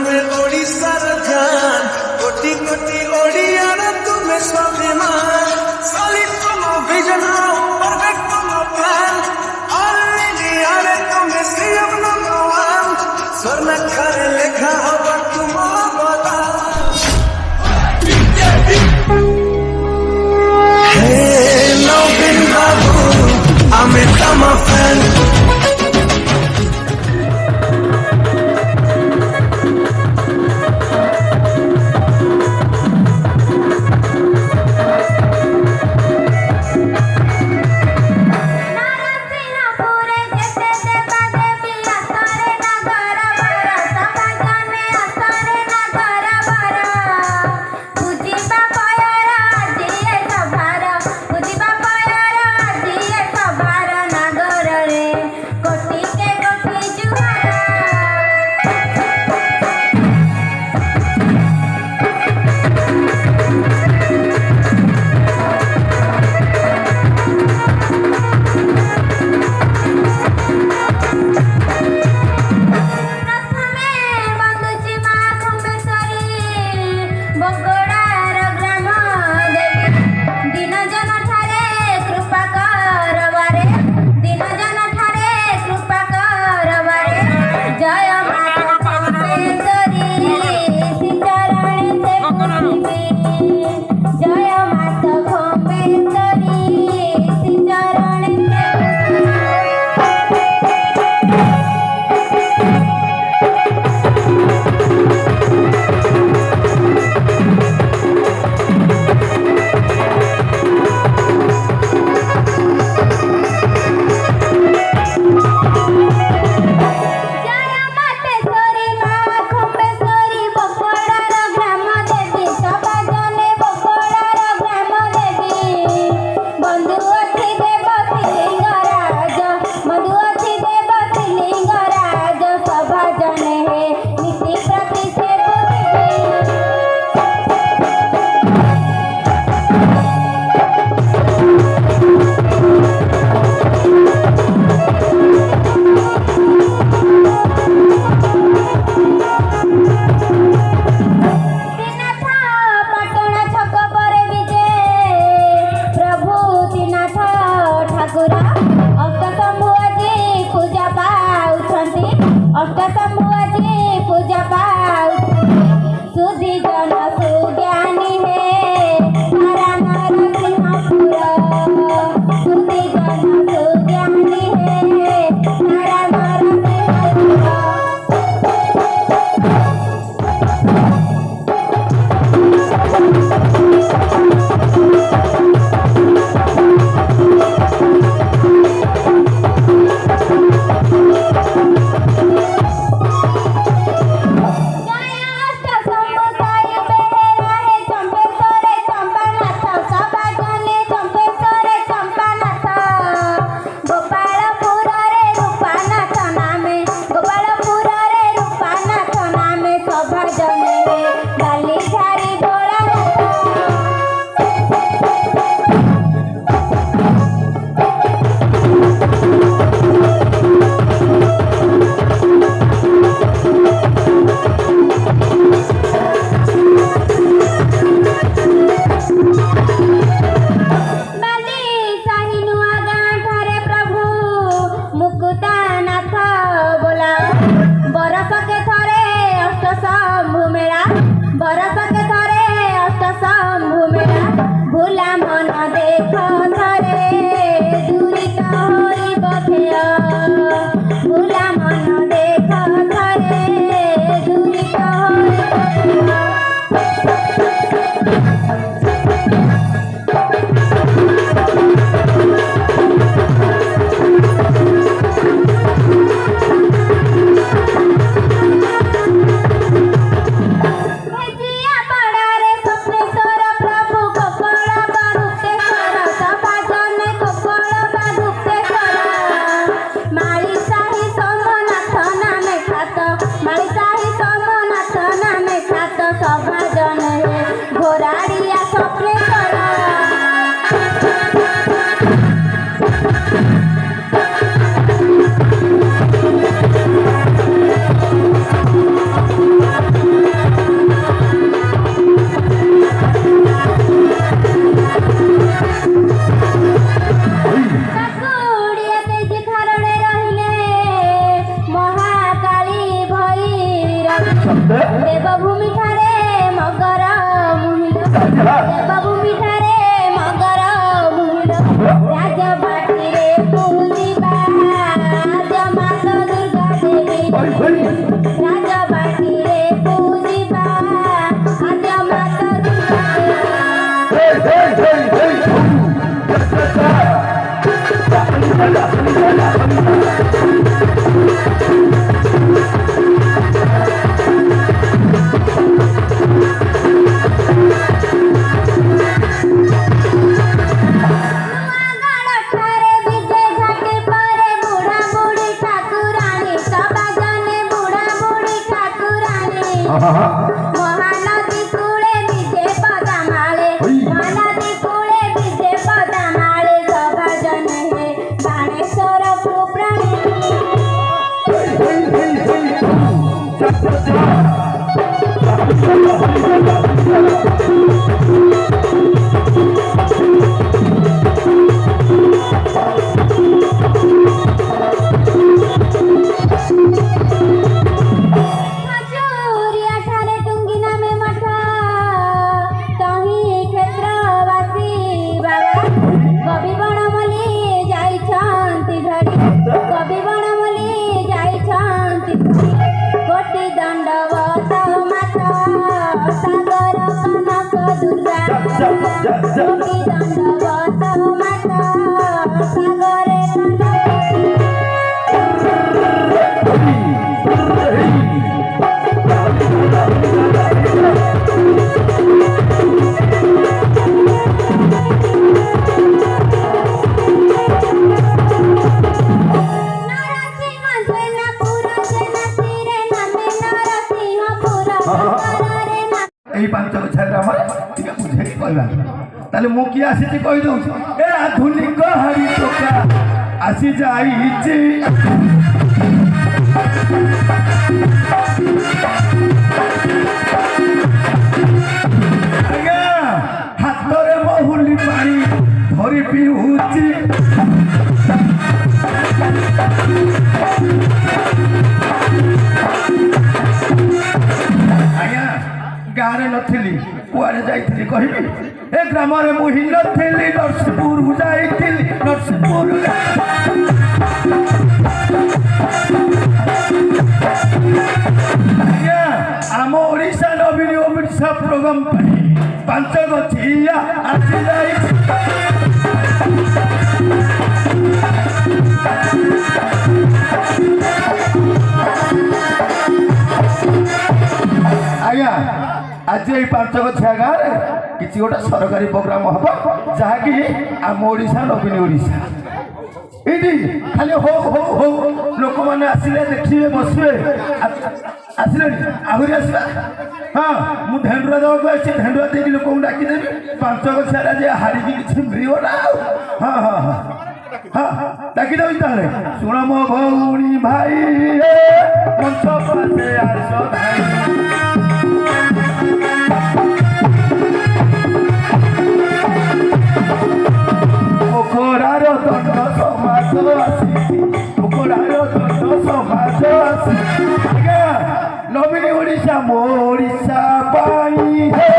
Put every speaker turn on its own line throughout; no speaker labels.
तुमे ओडिशार जान कोटी कोटी ओडियार तुमे स्वाभिमान सॉलिड तुम विजन परफेक्ट तुम प्लान ऑल इंडिया रे तुमे सीएम नंबर 1 स्वर्ण खारे लेखा हवा तुम बता Hey Nobin Babu I'm a Tama fan
देवभूमि ठारे मगर मुहिल देवभूमि ठारे मगर मुहिल राजबाटी रे पूजिबा आज माता दुर्गा देवी राजबाटी रे पूजिबा आज माता दुर्गा महानदी कूले विजे पदामाळे महानदी कूले विजे पदामाळे सभाजन हे बाणेश्वर प्राणी
ताले मु कि आसी कहि दउ ए आधुनिक हरि टोका आसी जाईची आज्ञा हातरे बहुली पानी धरी पिउची आज्ञा गारे नथिली कुआरे जाइथिली कहिबी ए ग्राम रे मु हिन थेली नरसिंहपुर जाइथिली नरसिंहपुर आज्ञा आम ओडिशा नवीन ओडिशा प्रोग्राम पांच गछिया आसी जाई आज्ञा आज ये पांच गछिया गाँव किसी गोटे सरकारी प्रोग्राम हम जहाँकि आम ओडिशा नवीन ओडिशा ये खाली हो हो हो लोक मैंने आसिले देखिए बसवे आसिले आहरी आसवा हाँ मुझे ढेंडुआ देवाक आई ढेंडुआ देख लोक डाकिदेवी पांच गछिया जे हारिकी किसी मिलना हाँ हाँ हाँ हाँ डाकिदेवी ताले शुण मो भौणी भाई मंच पासे आस भाई पोखरार दंड समाज आसी पोखरार दंड समाज आसी आज्ञा नवीन ओडिशा मो ओडिशा पाई हे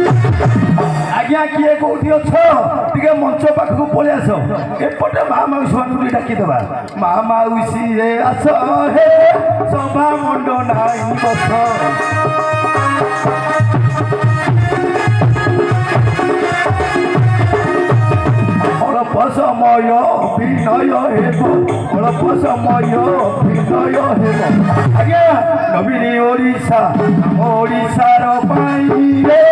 आज्ञा किए कौटी अछ टे मंच पाखक पलि आस एपटे महामाउसी मान डाकिदेवा महामाउसी रे आस हे सभा मंड नाई बस अल्प समय विनय हेब अल्प समय विनय हेब आज्ञा नवीन ओडिशा ओडिशार पाई रे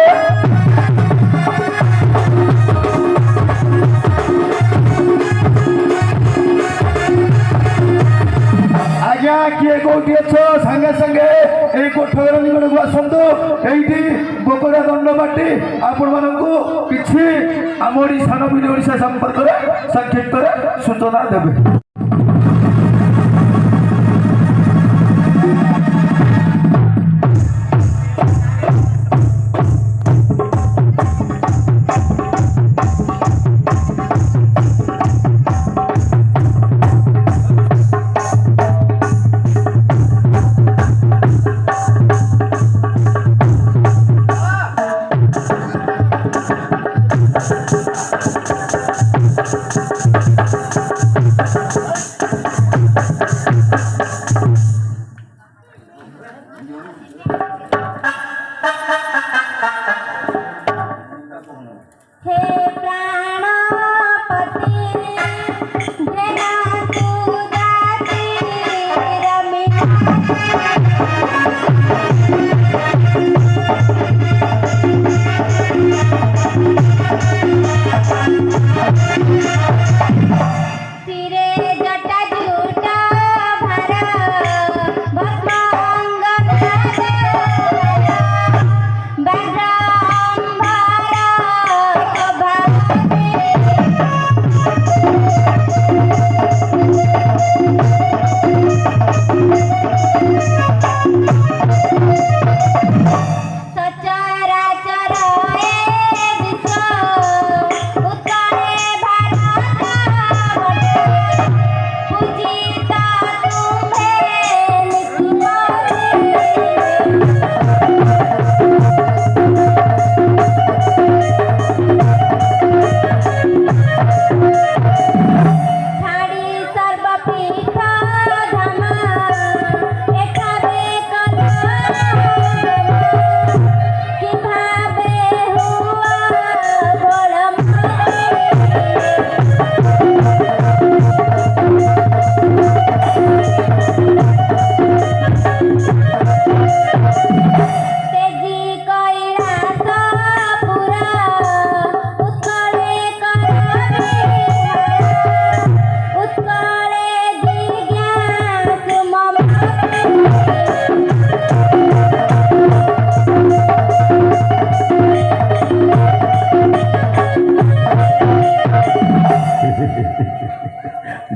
आज्ञा किए कौटी अछ सांगे सांगे यही कोठर निकट को आसतु ये बोकरा दंड बाटी आपण मानू कि आम ओडिशा नवीन ओडिशा संपर्क में संक्षिप्त सूचना देवे।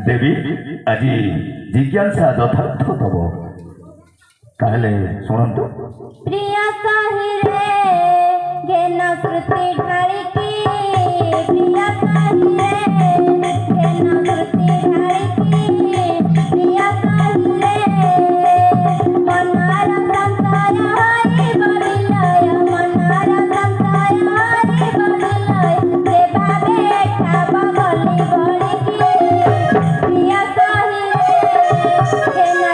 দেবী আজি জিজ্ঞাসা যথার্থ তব তাহলে শুনন্তু
প্রিয় সাহিরে জ্ঞান শ্রুতি ঢালিকি প্রিয় সাহিরে জ্ঞান শ্রুতি ঢালিকি প্রিয় সাহিরে মনার সংসার হরি বলিলয় মনার সংসার হরি বলিলয় যে ভাবে ঠাব বলি বলিকি প্রিয় সাহিরে জ্ঞান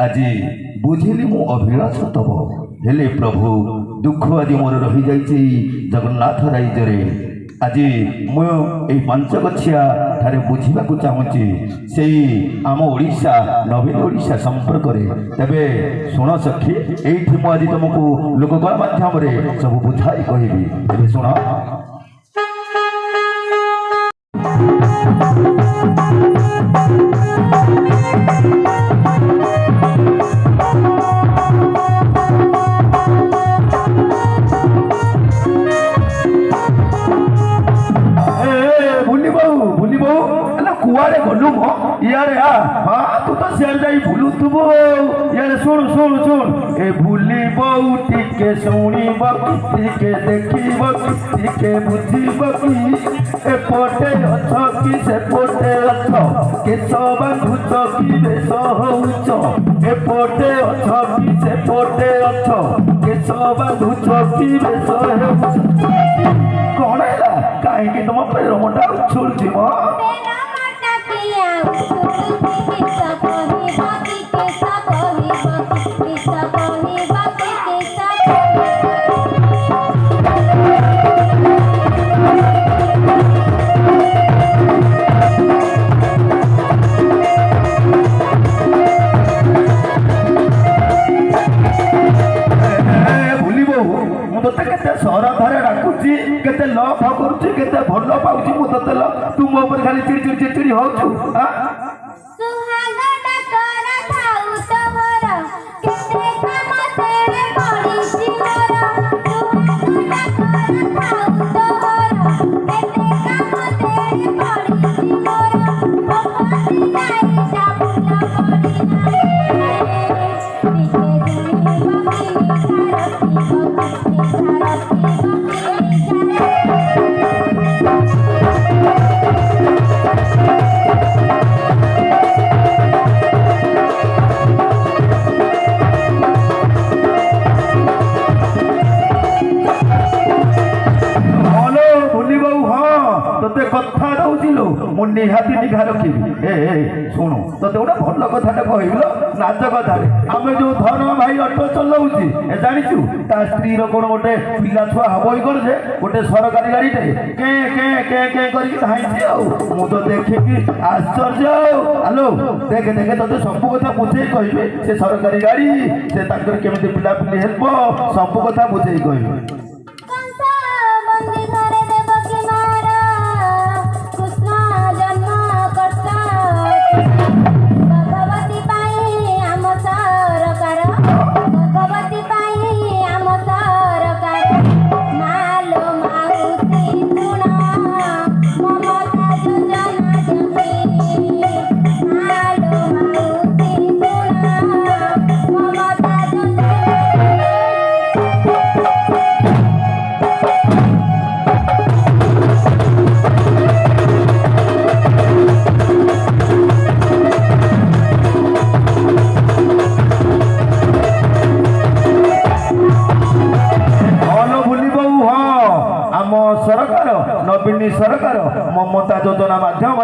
আজি বুঝিলি মু অভিଳାষ তব হেলে প্রভু দুঃখ আদি মোর রহি যাইছি জগন্নাথ রাজ্যরে আজি মু এই পঞ্চগছিয়া ঠারে বুঝিବାକୁ চাହୁଁଛି সেই ଆମ ଓଡ଼ିଶା ନବୀନ ଓଡ଼ିଶା ସମ୍ପର୍କରେ ତେବେ ଶୁଣ ସଖୀ ଏଇଠି ମୁଁ ଆଜି ତମକୁ ଲୋକଗଣ ମାଧ୍ୟମରେ ସବୁ ବୁଝାଇ କହିବି ତେବେ ଶୁଣ कुआरे गलु मो यारे हाँ तू तो सियार जाई भूलु तुबो यारे सुन सुन सुन ए भूली बहु टिके सुनी बकी टिके देखी बकी टिके बुझी बकी ए पोटे अछ कि से पोटे अछ के सब भूत कि बेस होउछ ए पोटे अछ कि से पोटे अछ के सब भूत कि बेस होउछ कोन हैला काहे कि तुम पैर मोटा छोड़ दिमो ଖାଲି ଚିଡ଼ି ଚିଡ଼ି ଚିଡ଼ି ହଉଛୁ
ସୁହାଗ ଡାକରା ଥାଉ ତୋର କେତେ କାମ ତେରେ ପଡ଼ିଛି ମୋର ସୁହାଗ ଡାକରା ଥାଉ ତୋର କେତେ କାମ ତେରେ ପଡ଼ିଛି ମୋର ଅପତି ଯାଇ ସାବୁନ ପଡ଼ି ନାହିଁ
তোতে কথা দৌছিলু মু নিহাতি নিঘা রখিবি শুণু তোতে গোটে ভাল কথাটা কহিল নাচ কথারে আমি যে ধন ভাই অটো চলাউছি জানিছু তা স্ত্রীর কোন গোটে পিলা ছুয়া হবই কর যে গোটে সরকারি গাড়িতে কে কে কে কে করিকি ধাইছি আউ মু তো দেখিকি আশ্চর্য হ্যালো দেখে দেখে তোতে সবু কথা বুঝেই কহিবে সে সরকারি গাড়ি সে তাঙ্কর কেমিতি পিলাপিলি হেব সবু কথা বুঝেই কহিবে नवीन सरकार ममता योजना माध्यम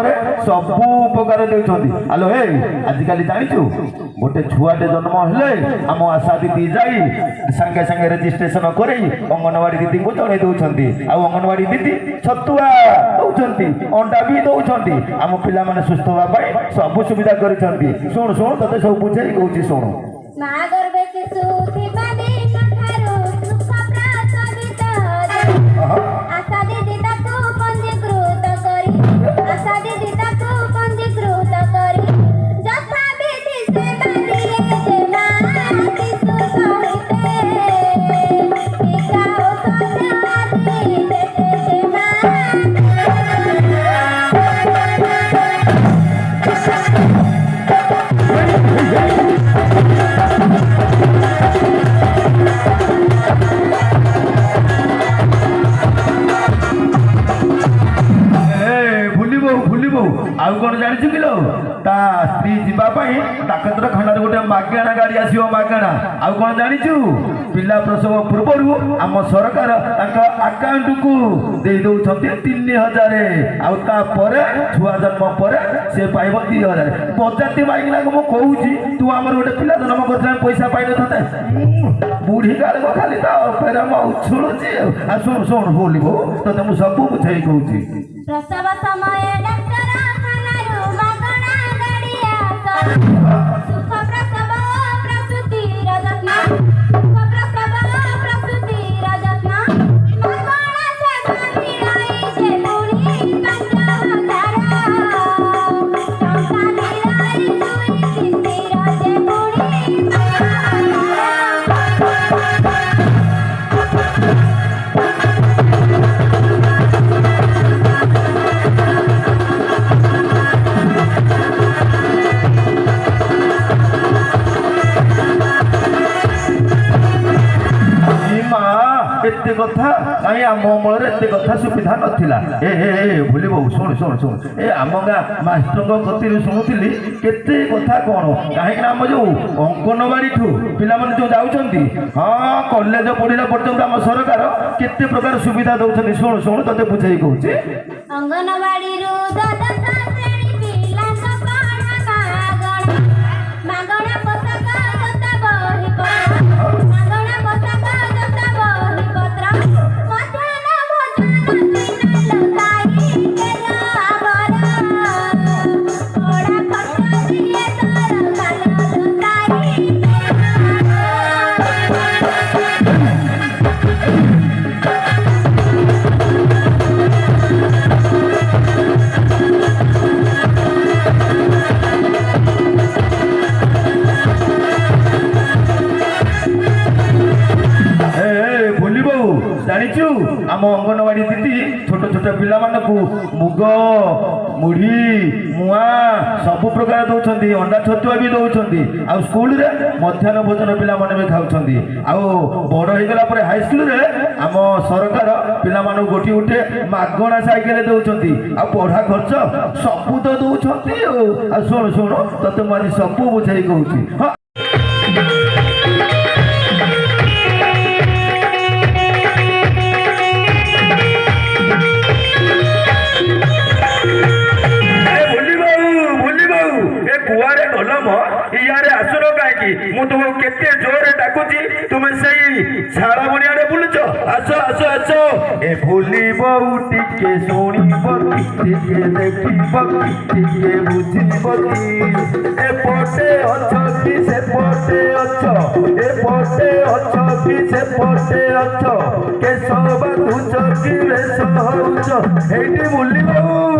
सबू उपकार देउछंती हेलो हे आजिकल जानिछु गोटे छुआटे जन्म हेले आम आशा दीदी जाई संगे संगे रजिस्ट्रेशन करे अंगनवाड़ी दीदी को जणे दउछंती आ अंगनवाड़ी दीदी छतुआ दउछंती अंडा भी दउछंती आम पिला माने सुस्थ होबा पाई सब सुविधा करिछंती सुन सुन तते सब बुझाई कहूची सुन
मा गर्भे शिशु थिबादे कठारो सुख प्रासवित आशा दीदी ताकू पंजीकृत करी आशा दीदी ताकू पंजीकृत करी जथा विधि से बादिए जे मा शिशु सहिते टीका औषध आदि देते जे मा आउ कौन जानी किलो ता स्त्री जीवाई डाक्तरखाना गोटे मागणा गाड़ी आसो मागणा आउ कौन जाचु पिला प्रसव पूर्वर आम सरकार आकाउंट को दे दौरान 3000 आउपर छुआ जन्म पर से पाइब 2000 बजाती माइकिना को मुझे तू आम गोटे पिला जन्म कर पैसा पाई न बुढ़ी काल को खाली फेर उछुड़ी शुण शुण बोल ते मुझे सब बुझे कहूँ प्रसव समय सुख प्रसव प्रसूति रजत्न सुख प्रसव प्रसूति रजत्न मगणा से गानी रही जे मुनि 5000 टंका निराई दुई किस्तिर जे मुनि एते कथा कहीं आम अमल एते कथा सुविधा नाला भूल शुण शुण शुण ए आम गाँ मास्टर गति शुणुली केते कथा कौन कहीं आम जो अंगनवाड़ी ठू पिला जो जाऊँगी हाँ कॉलेज पढ़ला पर्यटन आम सरकार केते प्रकार सुविधा दौरान शुण शुण ते बुझे कहूँ अंगनवाड़ी आम अंगनवाड़ी दीदी छोट छोट पिला मुग मुढ़ी मुआ सब प्रकार दौरान अंडा छतुआ भी दौरान आउ स्कूल रे मध्याह्न भोजन पिला भी खाऊँ आउ बड़ होगला हाई स्कूल रे आम सरकार पिला गोटे गोटे मागणा साइकेल दौरान आ पढ़ा खर्च सबू तो दौरान शुण शुण तते मुझे सबू बुझाई कहूँ हाँ कुआरे गलम इे आसुन कहीं मुझे तुमको केते जोरे डाकुची तुम्हें सही झाड़ बनिया बुलुच आस आस आस ए भूल बहु टिके शुणब टिके देखब टिके बुझब एपटे अछ कि सेपटे अछ एपटे अछ कि सेपटे अछ केश बांधुच कि वेश हउच एटी भूल बहु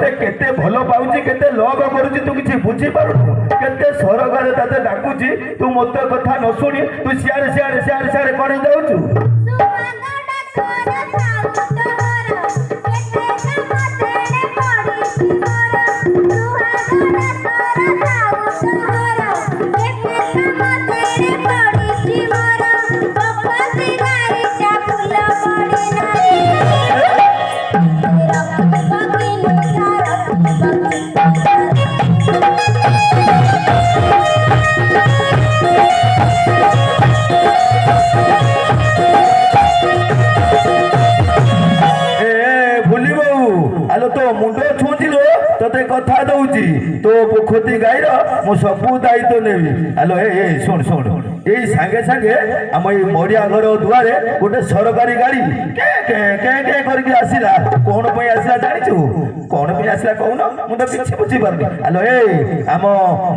ते केते भल पाउची केते लग करूची तू किछि बुझी पारु केते सरकार तते डाकुची तू मते कथा न सुनी तू सियारे सियारे सियारे सियारे कोन जाउछु कथा दौची तो पोखती गाईर मु सबू दायित्व नेबी हेलो ए शुण शुण यही सांगे सांगे आम ये मरिया घर दुआरे गोटे सरकारी गाड़ी के के के के करके आसिला कौन पे आसिला जानिछु कौन पे आसिला कहून मु तो किछि बुझी पारनी हेलो ए आम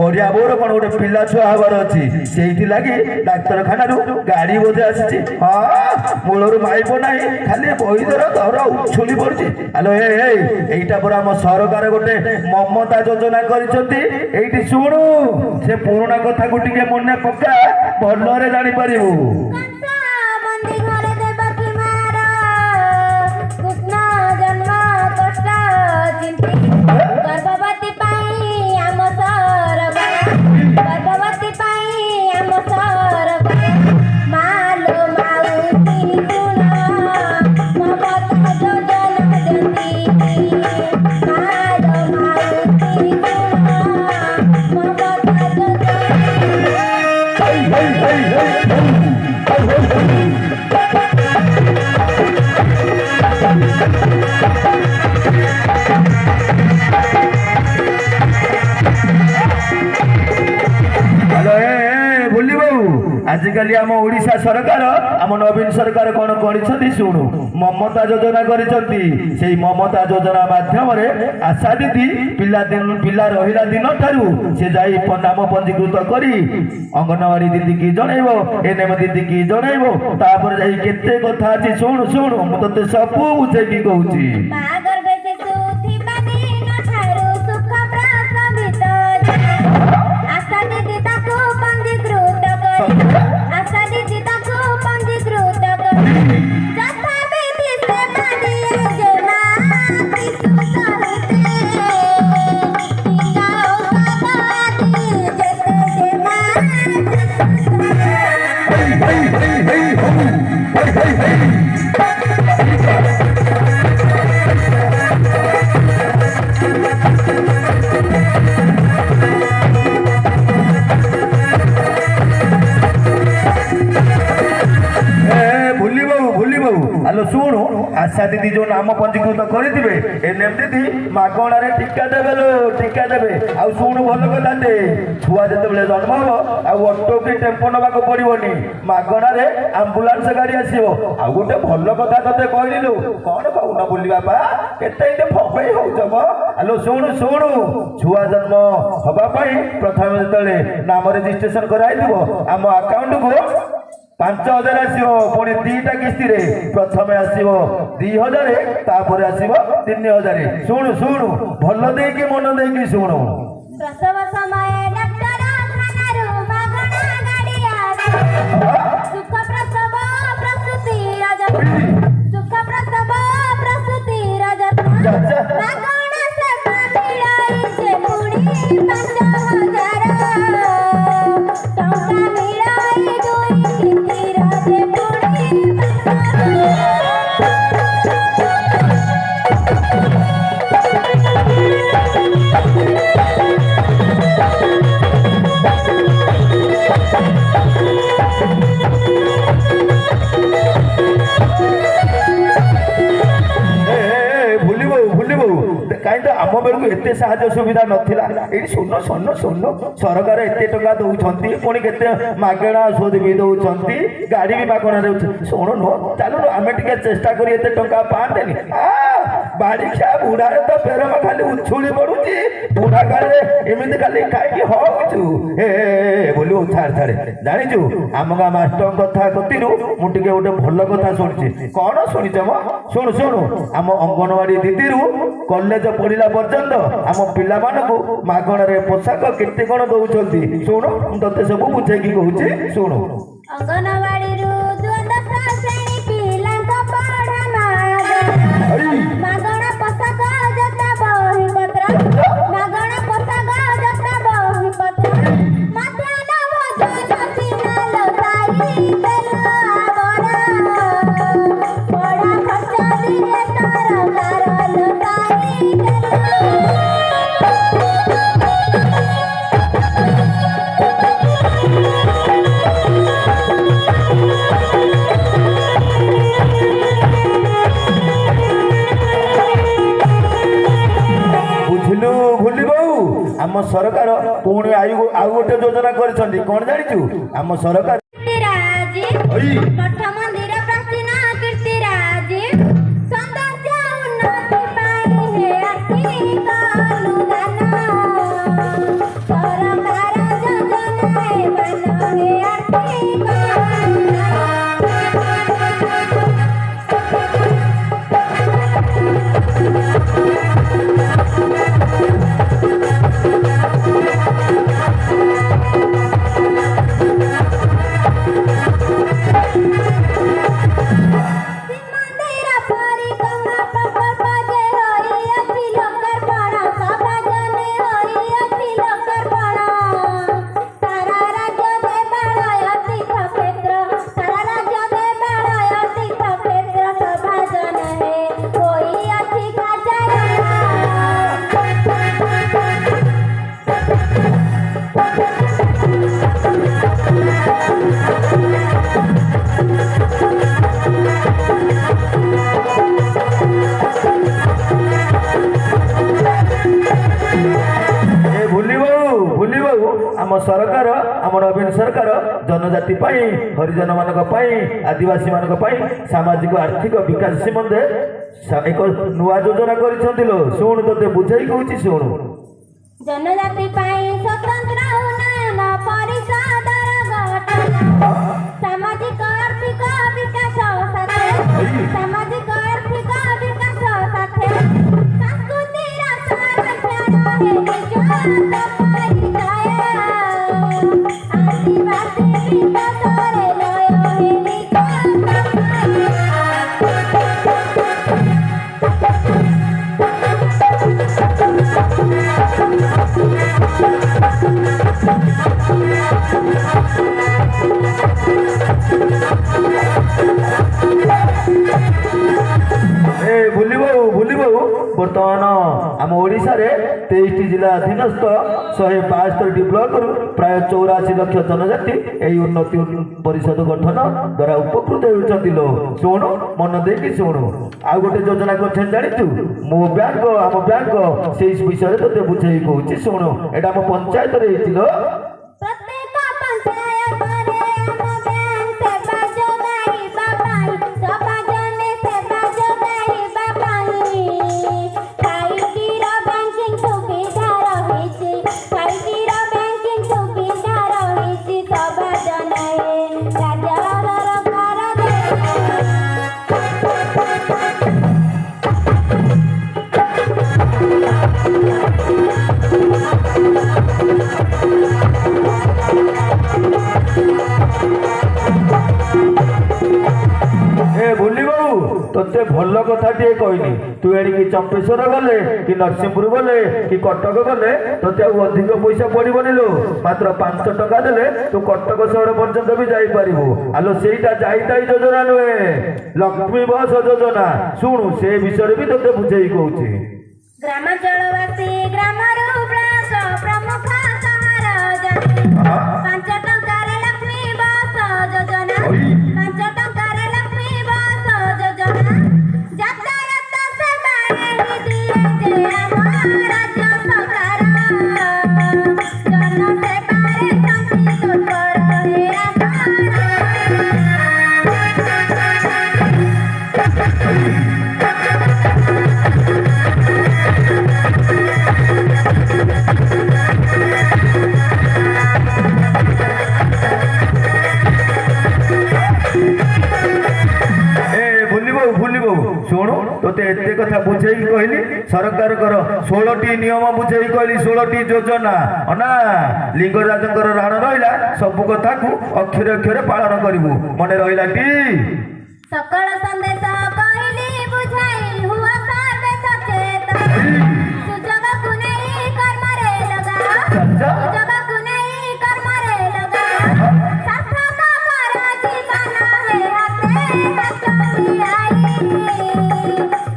मरिया बोर कोन गोटे पिला छुआ हबार अछि सेठी लागि डाक्तरखाना रु गाड़ी बोधे आसी हां मूलर माइबो नाही खाली बहिदर दर उछुली पड़छि हेलो ए एईटा पर आम सरकार गोटे ममता योजना कर शुणु से पुराणा कथा को टिके मन पक्का भलरे जानी पारिबु आजिकल आम ओडिशा सरकार आम नवीन सरकार कौन कर शुणु ममता योजना कर ममता योजना माध्यम आशा दीदी पिला रहा दिन ठारू से जाई नाम पंजीकृत कर अंगनवाड़ी दीदी की जनइब एनएम दीदी की जनइब तापर जाई केते कथा अछि शुणु शुणु मु तते सबू बुझेकी कहूची हेलो शुणु आशा दीदी जो नाम पंजीकृत करेंगे एनएम दीदी मागणार टीका देवे लो टीका देवे आउ शुणु भल कथाटे छुआ जिते जन्म हम आटो कि टेम्पो नवाक पड़ोनी मागणार आंबुलांस गाड़ी आसो आउ गोटे भल कथा ते कहलु कौन कहून बोली बापा केते फपई होम हेलो शुणु शुणु छुआ जन्म हवापाई प्रथम जो नाम रेजिस्ट्रेशन कराई आम अकाउंट को 5,000 ଆସିବ ପୁଣି 2ଟା କିସ୍ତିରେ ପ୍ରଥମେ ଆସିବ 2,000 ତାପରେ ଆସିବ 3,000 ଶୁଣୁ ଶୁଣୁ ଭଲ ଦେଇକି ମନ ଦେଇକି ଶୁଣୁ
ପ୍ରସବ ସମୟରେ ଡାକ୍ତରଖାନାରୁ ମାଗଣା ଗାଡ଼ି ଆସେ ସୁଖ ପ୍ରସବ ପ୍ରସୂତିର ଯତ୍ନ ସୁଖ ପ୍ରସବ ପ୍ରସୂତିର ଯତ୍ନ ମାଗଣା ସେବା ମିଳାଇছে ପୁଣି 5,000 ଟଙ୍କା ମିଳାଇ ଦୁଇ କିସ୍ତିର ଯେ ପୁଣି 5,000
କାହିଁ ତ ଆମ ବେଳକୁ ଏତେ ସାହାଯ୍ୟ ସୁବିଧା ନଥିଲା ଏଇଠି ଶୁଣ ଶୁଣ ଶୁଣ ସରକାର ଏତେ ଟଙ୍କା ଦଉଛନ୍ତି ପୁଣି କେତେ ମାଗଣା ଔଷଧ ବି ଦଉଛନ୍ତି ଗାଡ଼ି ବି ମାଗଣା ଦଉଛନ୍ତି ଶୁଣୁନୁ ଚାଲୁନୁ ଆମେ ଟିକେ ଚେଷ୍ଟା କରି ଏତେ ଟଙ୍କା ପାଆନ୍ତେନି ବାଡ଼ିଖିଆ ବୁଢ଼ାରେ ତ ଫେରମା ଖାଲି ଉଛୁଳି ପଡୁଛି ବୁଢ଼ା କାଳରେ ଏମିତି ଖାଲି ଖାଇକି ହଉଛୁ ବୋଲି ଛାଡେ ଛାଡେ ଜାଣିଛୁ ଆମ ଗାଁ ମାଷ୍ଟରଙ୍କ କଥା କତିରୁ ମୁଁ ଟିକେ ଗୋଟେ ଭଲ କଥା ଶୁଣିଛି କଣ ଶୁଣିଛ ମ ଶୁଣୁ ଶୁଣୁ ଆମ ଅଙ୍ଗନବାଡି ଦିଦିରୁ କଲେଜ ପଢିଲା ପର୍ଯ୍ୟନ୍ତ ଆମ ପିଲାମାନଙ୍କୁ ମାଗଣାରେ ପୋଷାକ କେତେ କଣ ଦଉଛନ୍ତି ଶୁଣୁ ମୁଁ ତତେ ସବୁ ବୁଝେଇକି କହୁଛି ଶୁଣୁ
ଅଙ୍ଗନବାଡିରୁ ଦ୍ୱାଦଶ ଶ୍ରେଣୀ ପିଲାଙ୍କ ପଢା ମାଗଣା ପୋଷାକ ଜୋତା ବହି ପତ୍ର ମାଗଣା ପୋଷାକ ଜୋତା ବହି ପତ୍ର ମଧ୍ୟାହ୍ନ ଭୋଜନ ଫିନାଲ ଖାଇ ତେଲ ବରା ପଢା ଖର୍ଚ୍ଚ ଦିଏ ସରକାର ଲୋକାଇ
ବୁଝିଲୁ ଭୁଲି ବୋଉ ଆମ ସରକାର ପୁଣି ଆଉ ଗୋଟେ ଯୋଜନା କରିଛନ୍ତି କଣ ଜାଣିଛୁ ଆମ ସରକାର
ମଠ ମନ୍ଦିର ପ୍ରାଚୀନ କୀର୍ତ୍ତିରାଜ ସୌନ୍ଦର୍ଯ୍ୟ ଉନ୍ନତି ପାଇଁ ହେ ଆର୍ଥିକ ଅନୁଦାନ ସରକାର ଯୋଜନା ମାନ ହେ ଆର୍ଥିକ
ଆମ ସରକାର ଆମ ନବୀନ ସରକାର ଜନଜାତି ପାଇଁ ହରିଜନ ମାନଙ୍କ ପାଇଁ ଆଦିବାସୀ ମାନଙ୍କ ପାଇଁ ସାମାଜିକ ଆର୍ଥିକ ବିକାଶ ନିମନ୍ତେ ଏକ ନୂଆ ଯୋଜନା କରିଛନ୍ତି ଲୋ ଶୁଣୁ ତତେ ବୁଝେଇ କହୁଛି ଶୁଣୁ
ଜନଜାତି ପାଇଁ ସ୍ୱତନ୍ତ୍ର ଉନ୍ନୟନ ପରିଷଦର ଗଠନ ସାମାଜିକ ଆର୍ଥିକ ବିକାଶ ସାଥେ ସାମାଜିକ ଆର୍ଥିକ ବିକାଶ ସାଥେ ସଂସ୍କୃତିର ସଂରକ୍ଷଣ ହେ ନିଜ ପରିଚୟ ଆଦିବାସୀ ବିକାଶରେ ଲୟ ହେ ନିଜ
ଭୁଲିବ ବର୍ତ୍ତମାନ ଆମ ଓଡ଼ିଶାରେ 23ଟି ଜିଲ୍ଲା ଅଧୀନସ୍ଥ 172ଟି ବ୍ଲକରୁ ପ୍ରାୟ 84 ଲକ୍ଷ ଜନଜାତି ଏହି ଉନ୍ନତି ପରିଷଦ ଗଠନ ଦ୍ୱାରା ଉପକୃତ ହେଉଛନ୍ତି ଲୋ ଶୁଣୁ ମନ ଦେଇକି ଶୁଣୁ ଆଉ ଗୋଟେ ଯୋଜନା କରିଛନ୍ତି ଜାଣିଛୁ ମୋ ବ୍ୟାଙ୍କ ଆମ ବ୍ୟାଙ୍କ ସେଇ ବିଷୟରେ ତତେ ବୁଝେଇ କହୁଛି ଶୁଣୁ ଏଇଟା ଆମ ପଞ୍ଚାୟତରେ ହେଇଛି ଲୋ
ପ୍ରତ୍ୟେକ ପଞ୍ଚାୟତରେ ଆମ ବ୍ୟାଙ୍କ ସେବା ଯୋଗାଇବା ପାଇଁ ସବା ଜନେ ସେବା ଯୋଗାଇବା ପାଇଁ 5Tର ବ୍ୟାଙ୍କିଂ ସୁବିଧା ରହିଛି 5Tର ବ୍ୟାଙ୍କିଂ ସୁବିଧା ରହିଛି ସବା ଜନେ ରାଜ୍ୟର
ଏ ଭୁଲି ବାବୁ ତୋତେ ଭଲ କଥାଟିଏ କହିନି ତୁ ଏଣିକି ଚମ୍ପେଶ୍ୱର ଗଲେ କି ନରସିଂହପୁର ଗଲେ କି କଟକ ଗଲେ ତୋତେ ଆଉ ଅଧିକ ପଇସା ପଡ଼ିବନି ଲୋ ମାତ୍ର 5 ଟଙ୍କା ଦେଲେ ତୁ କଟକ ସହର ପର୍ଯ୍ୟନ୍ତ ବି ଯାଇପାରିବୁ ଆଲୋ ସେଇଟା ଯାଇତାଇ ଯୋଜନା ନୁହେଁ ଲକ୍ଷ୍ମୀ ବସ ଯୋଜନା ଶୁଣୁ ସେ ବିଷୟରେ ବି ତୋତେ ବୁଝେଇ କହୁଛି
ଗ୍ରାମାଞ୍ଚଳବାସୀ ଗ୍ରାମରୁ ବ୍ଲକ ପ୍ରମୁଖ ସହର ଯାଏ 5 ଟଙ୍କାରେ ଲକ୍ଷ୍ମୀ ବସ ଯୋଜନା 5 ଟଙ୍କାରେ ଲକ୍ଷ୍ମୀ ବସ ଯୋଜନା ଯାତାୟାତ ସେବାରେ ଦିଏ ଯେ ଆମ ରାଜ୍ୟ ସରକାର ଜନସେବାରେ ସଂପୃକ୍ତ ରହେ
ଶୁଣୁ ତୋତେ ଏତେ କଥା ବୁଝେଇକି କହିଲି ସରକାରଙ୍କର 16ଟି ନିୟମ ବୁଝେଇ କହିଲି 16ଟି ଯୋଜନା ନା ଲିଙ୍ଗରାଜଙ୍କର ରାଣ ରହିଲା ସବୁ କଥାକୁ ଅକ୍ଷରେ ଅକ୍ଷରେ ପାଳନ କରିବୁ ମନେ ରହିଲାଟି
ସକଳ ସନ୍ଦେଶ କହିଲି ବୁଝାଇ ହୁଅ ସର୍ବେ ସଚେତନ ସୁଯୋଗକୁ ନେଇ କର୍ମରେ ଲଗାଅ ସୁଯୋଗକୁ ନେଇ କର୍ମରେ ଲଗାଅ ସାର୍ଥକ କର ଜୀବନ ହେ ହାତେ ହାତ ମିଳାଇ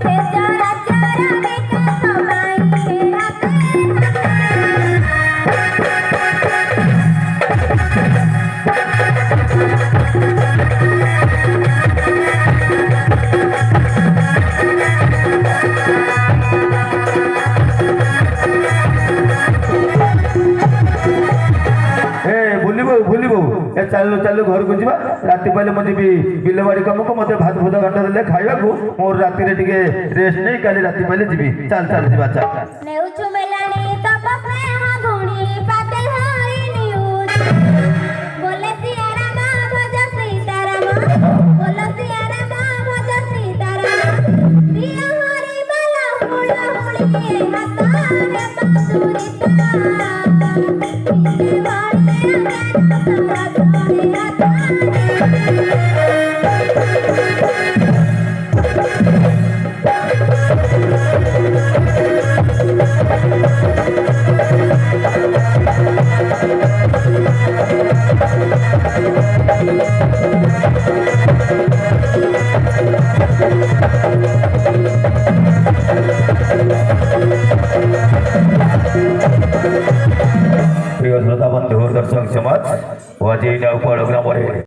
ତେଜ ରାଜ୍ୟର ବିକାଶ ପାଇଁ ହେ ହାତେ
ଭୁଲିବୁ ଏ ଚାଲୁ ଚାଲୁ ଘରକୁ ଯିବା ରାତି ପାଇଲେ ମୁଁ ଯିବି ବିଲବାଡ଼ି କାମକୁ ମତେ ଭାତ ଭୁତ ଘଣ୍ଟା ଦେଲେ ଖାଇବାକୁ ମୋର ରାତିରେ ଟିକେ ରେଷ୍ଟ ନେଇ କାଲି ରାତି ପାଇଲେ ଯିବି ଚାଲ ଚାଲ ଯିବା ଚାଲ
ନେଉଛୁ ମେଲାଣି ତପ ସ୍ନେହ ଗୁଣି ପାତେ ହରି ନିଉଜ ବୋଲେ ସିଆ ରାମ ଭଜ ସୀତାରାମ ବୋଲ ସିଆ ରାମ ଭଜ ସୀତାରାମ ପ୍ରିୟ ହରି ବଲ ହୁଳ ହୁଳି ହାତ ରେ ବାସୁରିତା ପିଲେ ଭରେ ଅଜ୍ଞାନ ତୋର
প্রিয় শ্রোতা বন্ধু দর্শক সমাজ ও আজ এই নাও পড়গ্রামে